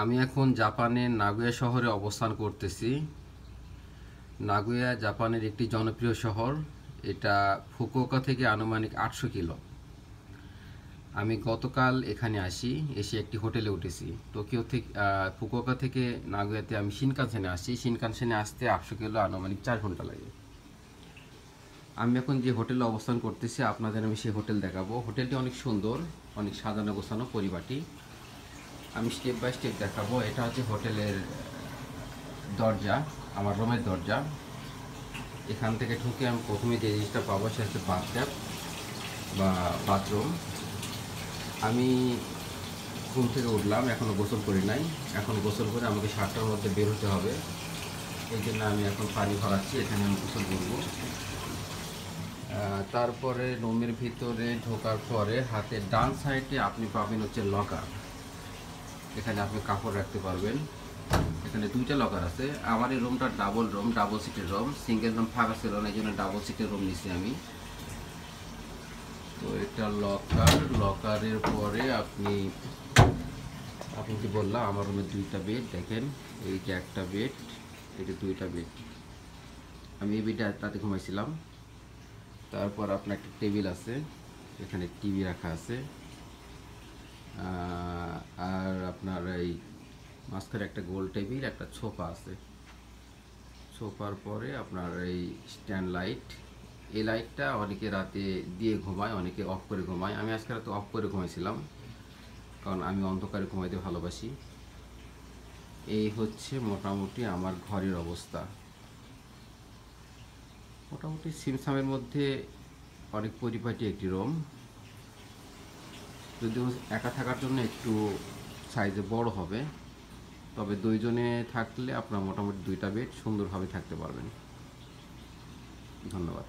আমি এখন জাপানের নাগোয়া শহরে অবস্থান করতেছি। নাগোয়া জাপানের একটি জনপ্রিয় শহর। এটা ফুকুওকা থেকে আনুমানিক 800 কিলো। আমি গতকাল এখানে আসি, এসে একটি হোটেলে উঠেছি। টোকিও থেকে ফুকুওকা থেকে নাগোয়াতে আমি শিনকানসেনে আসি। শিনকানসেনে আসতে 800 কিলো, আনুমানিক 4 ঘন্টা লাগে। আমি এখন যে হোটেলে অবস্থান করতেছি আপনাদের আমি সেই হোটেল দেখাবো। হোটেলটি অনেক সুন্দর, অনেক সাজানো গোছানো পরিপাটি। আমি স্টেপ বাই স্টেপ দেখাবো। এটা হচ্ছে হোটেলের দরজা, আমার রুমের দরজা। এখান থেকে ঢুকে আমি প্রথমে যে জিনিসটা পাবো সেটা হচ্ছে বাথট্যাব বা বাথরুম। আমি ঘুম থেকে উঠলাম, এখনও গোসল করি নাই। এখন গোসল করে আমাকে 7টার মধ্যে বের হতে হবে। এই জন্য আমি এখন পানি ভরাচ্ছি, এখানে আমি গোসল করব। তারপরে রুমের ভিতরে ঢোকার পরে হাতের ডান সাইডে আপনি পাবেন হচ্ছে লকার। এখানে আপনি কাপড় রাখতে পারবেন। এখানে 2টা লকার আছে। আমার এই রুমটা ডাবল রুম, ডাবল সিটের রুম। সিঙ্গেল রুম ফাঁকা ছিল না, এই জন্য ডাবল সিটের রুম নিছি আমি। তো এটা লকার। লকারের পরে আপনি কি বললাম, আমার রুমে 2টা বেড। দেখেন, এই যে একটা বেড, এই যে 2টা বেড। আমি এই বেডে তাতে ঘুমাইছিলাম। তারপর আপনার একটা টেবিল আছে, এখানে টিভি রাখা আছে। আর আপনার এই মাঝখানে একটা গোল টেবিল, একটা সোফা আছে। সোফার পরে আপনার এই স্ট্যান্ড লাইট। এই লাইটটা অনেকে রাতে দিয়ে ঘুমায়, অনেকে অফ করে ঘুমায়। আমি আজকে রাতে অফ করে ঘুমাইছিলাম, কারণ আমি অন্ধকারে ঘুমাইতে ভালোবাসি। এই হচ্ছে মোটামুটি আমার ঘরের অবস্থা। মোটামুটি সিমসামের মধ্যে অনেক পরিপাটি একটি রুম, যদিও একা থাকার জন্য একটু সাইজে বড় হবে। তবে 2জনে থাকলে আপনার মোটামুটি 2টা বেড সুন্দরভাবে থাকতে পারবেন। ধন্যবাদ।